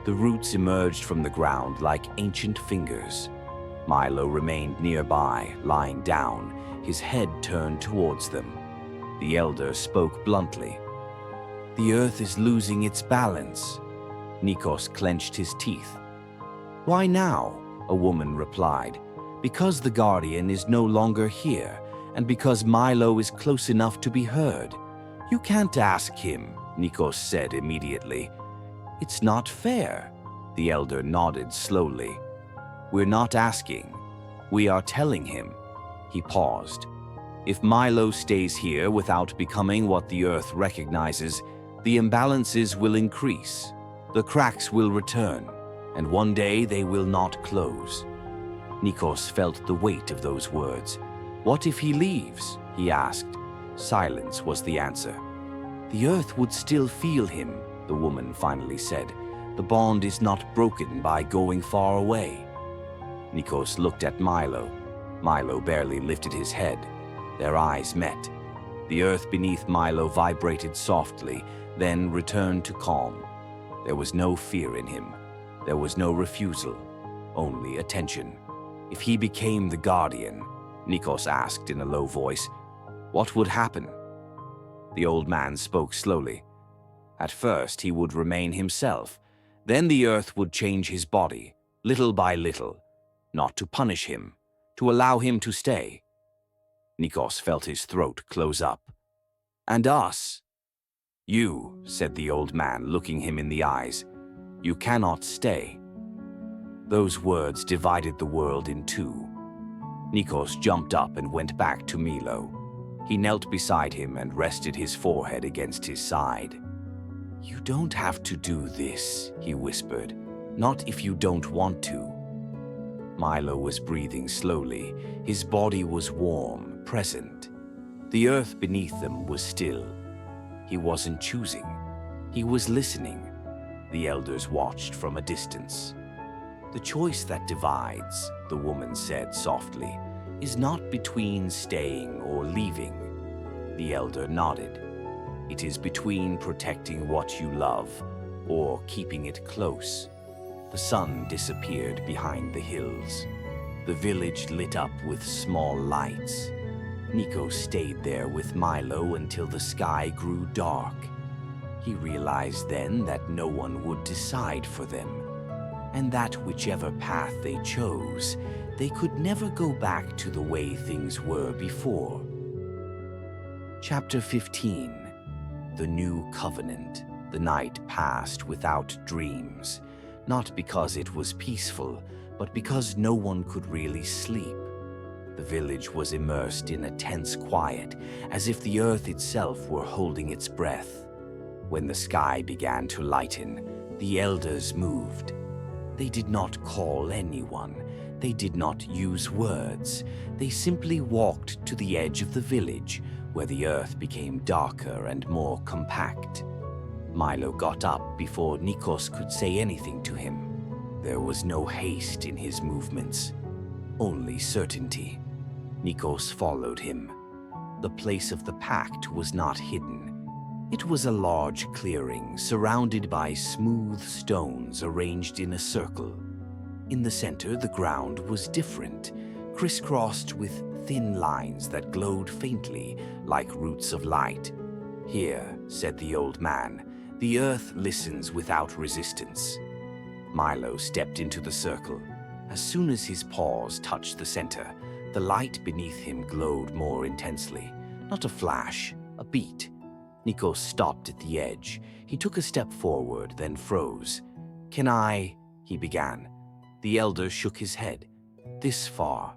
The roots emerged from the ground like ancient fingers. Milo remained nearby, lying down, his head turned towards them. The elder spoke bluntly. "The earth is losing its balance." Nikos clenched his teeth. "Why now?" a woman replied. "Because the guardian is no longer here, and because Milo is close enough to be heard. You can't ask him," Nikos said immediately. "It's not fair." The elder nodded slowly. "We're not asking. We are telling him." He paused. "If Milo stays here without becoming what the earth recognizes, the imbalances will increase. The cracks will return, and one day they will not close." Nikos felt the weight of those words. "What if he leaves?" he asked. Silence was the answer. "The earth would still feel him," the woman finally said. "The bond is not broken by going far away." Nikos looked at Milo. Milo barely lifted his head. Their eyes met. The earth beneath Milo vibrated softly, then returned to calm. There was no fear in him. There was no refusal, only attention. If he became the guardian, Nikos asked in a low voice, what would happen? The old man spoke slowly. At first he would remain himself. Then the earth would change his body, little by little, not to punish him, to allow him to stay. Nikos felt his throat close up. "And us?" "You," said the old man, looking him in the eyes. "You cannot stay. Those words divided the world in two. Nikos jumped up and went back to Milo. He knelt beside him and rested his forehead against his side. "You don't have to do this," he whispered. "Not if you don't want to." Milo was breathing slowly. His body was warm, present. The earth beneath them was still. He wasn't choosing. He was listening. The elders watched from a distance. "The choice that divides," the woman said softly, "is not between staying or leaving." The elder nodded. "It is between protecting what you love or keeping it close." The sun disappeared behind the hills. The village lit up with small lights. Nikos stayed there with Milo until the sky grew dark. He realized then that no one would decide for them, and that whichever path they chose, they could never go back to the way things were before. Chapter 15. The New Covenant. The night passed without dreams, not because it was peaceful, but because no one could really sleep. The village was immersed in a tense quiet, as if the earth itself were holding its breath. When the sky began to lighten, the elders moved. They did not call anyone. They did not use words. They simply walked to the edge of the village, where the earth became darker and more compact. Milo got up before Nikos could say anything to him. There was no haste in his movements, only certainty. Nikos followed him. The place of the pact was not hidden. It was a large clearing surrounded by smooth stones arranged in a circle. In the center, the ground was different, crisscrossed with thin lines that glowed faintly like roots of light. "Here," said the old man, "the earth listens without resistance." Milo stepped into the circle. As soon as his paws touched the center, the light beneath him glowed more intensely. Not a flash, a beat. Nikos stopped at the edge. He took a step forward, then froze. "Can I?" he began. The elder shook his head. "This far."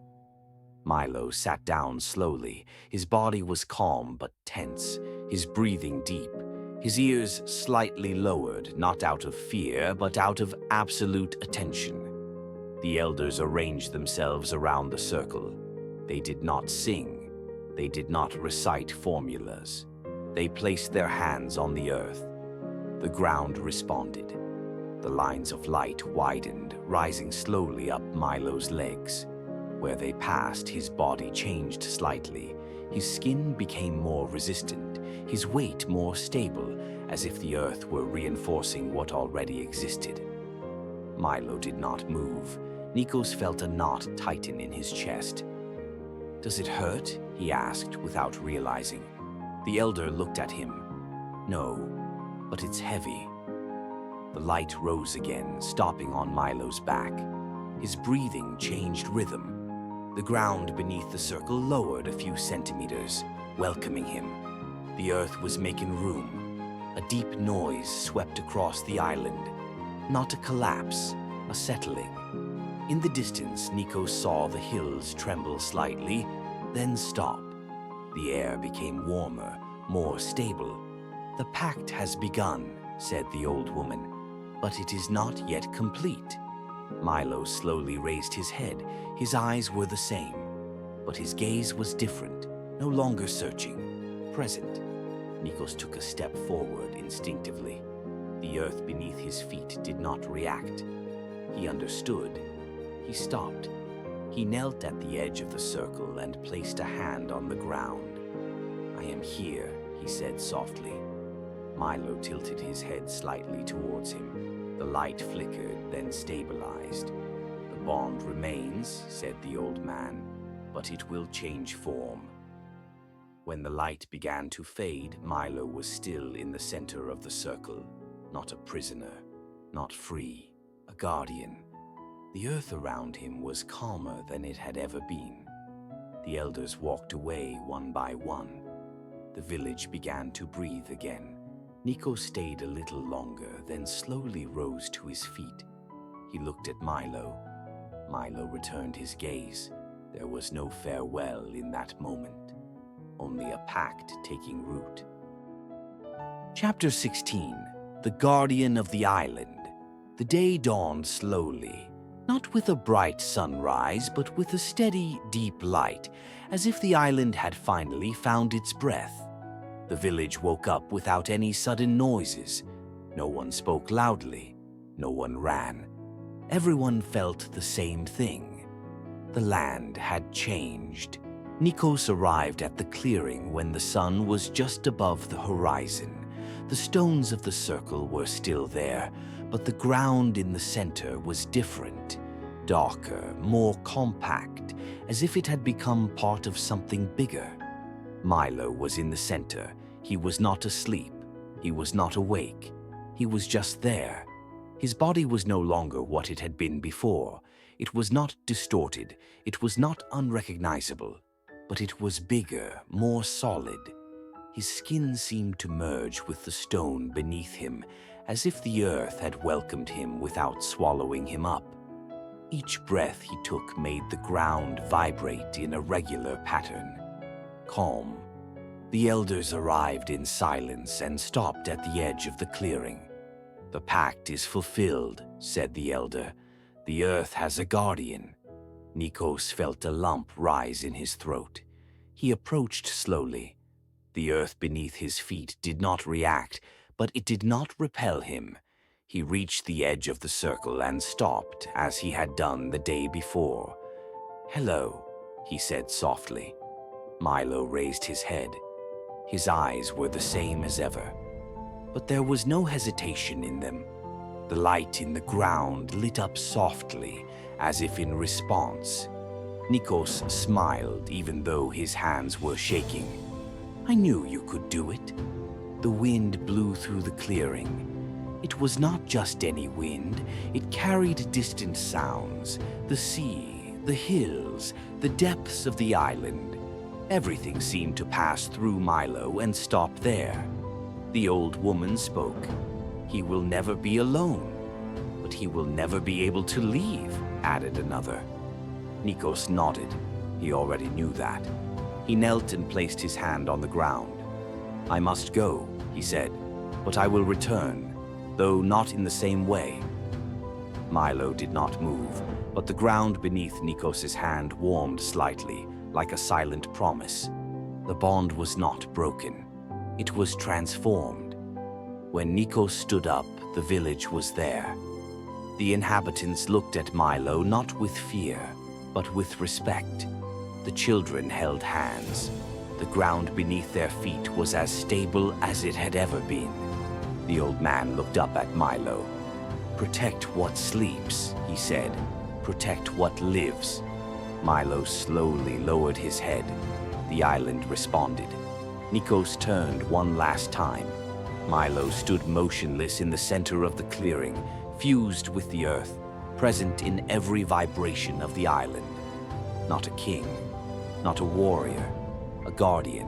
Milo sat down slowly. His body was calm but tense, his breathing deep, his ears slightly lowered, not out of fear, but out of absolute attention. The elders arranged themselves around the circle. They did not sing. They did not recite formulas. They placed their hands on the earth. The ground responded. The lines of light widened, rising slowly up Milo's legs. Where they passed, his body changed slightly. His skin became more resistant, his weight more stable, as if the earth were reinforcing what already existed. Milo did not move. Nikos felt a knot tighten in his chest. "Does it hurt?" he asked without realizing. The elder looked at him. "No, but it's heavy." The light rose again, stopping on Milo's back. His breathing changed rhythm. The ground beneath the circle lowered a few centimeters, welcoming him. The earth was making room. A deep noise swept across the island. Not a collapse, a settling. In the distance, Nikos saw the hills tremble slightly, then stop. The air became warmer, more stable. "The pact has begun," said the old woman, "but it is not yet complete." Milo slowly raised his head. His eyes were the same, but his gaze was different, no longer searching, present. Nikos took a step forward instinctively. The earth beneath his feet did not react. He understood. He stopped. He knelt at the edge of the circle and placed a hand on the ground. "I am here," he said softly. Milo tilted his head slightly towards him. The light flickered, then stabilized. "The bond remains," said the old man, "but it will change form." When the light began to fade, Milo was still in the center of the circle. Not a prisoner, not free, a guardian. The earth around him was calmer than it had ever been. The elders walked away one by one. The village began to breathe again. Nikos stayed a little longer, then slowly rose to his feet. He looked at Milo. Milo returned his gaze. There was no farewell in that moment, only a pact taking root. Chapter 16. The Guardian of the Island. The day dawned slowly, not with a bright sunrise, but with a steady, deep light, as if the island had finally found its breath. The village woke up without any sudden noises. No one spoke loudly. No one ran. Everyone felt the same thing. The land had changed. Nikos arrived at the clearing when the sun was just above the horizon. The stones of the circle were still there, but the ground in the center was different. Darker, more compact, as if it had become part of something bigger. Milo was in the center. He was not asleep. He was not awake. He was just there. His body was no longer what it had been before. It was not distorted. It was not unrecognizable. But it was bigger, more solid. His skin seemed to merge with the stone beneath him, as if the earth had welcomed him without swallowing him up. Each breath he took made the ground vibrate in a regular pattern. Calm. The elders arrived in silence and stopped at the edge of the clearing. "The pact is fulfilled," said the elder. "The earth has a guardian." Nikos felt a lump rise in his throat. He approached slowly. The earth beneath his feet did not react, but it did not repel him. He reached the edge of the circle and stopped, as he had done the day before. "Hello," he said softly. Milo raised his head. His eyes were the same as ever, but there was no hesitation in them. The light in the ground lit up softly, as if in response. Nikos smiled, even though his hands were shaking. "I knew you could do it." The wind blew through the clearing. It was not just any wind. It carried distant sounds, the sea, the hills, the depths of the island. Everything seemed to pass through Milo and stop there. The old woman spoke. "He will never be alone." "But he will never be able to leave," added another. Nikos nodded. He already knew that. He knelt and placed his hand on the ground. "I must go," he said, "but I will return, though not in the same way." Milo did not move, but the ground beneath Nikos's hand warmed slightly, like a silent promise. The bond was not broken. It was transformed. When Nikos stood up, the village was there. The inhabitants looked at Milo not with fear, but with respect. The children held hands. The ground beneath their feet was as stable as it had ever been. The old man looked up at Milo. "Protect what sleeps," he said. "Protect what lives." Milo slowly lowered his head. The island responded. Nikos turned one last time. Milo stood motionless in the center of the clearing, fused with the earth, present in every vibration of the island. Not a king, not a warrior, a guardian.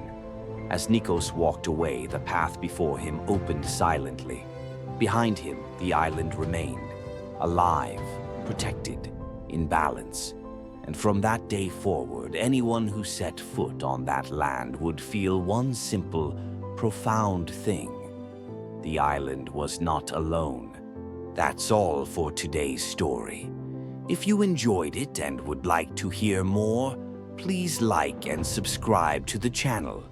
As Nikos walked away, the path before him opened silently. Behind him, the island remained, alive, protected, in balance. And from that day forward, anyone who set foot on that land would feel one simple, profound thing. The island was not alone. That's all for today's story. If you enjoyed it and would like to hear more, please like and subscribe to the channel.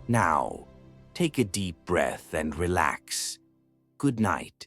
Now, take a deep breath and relax. Good night.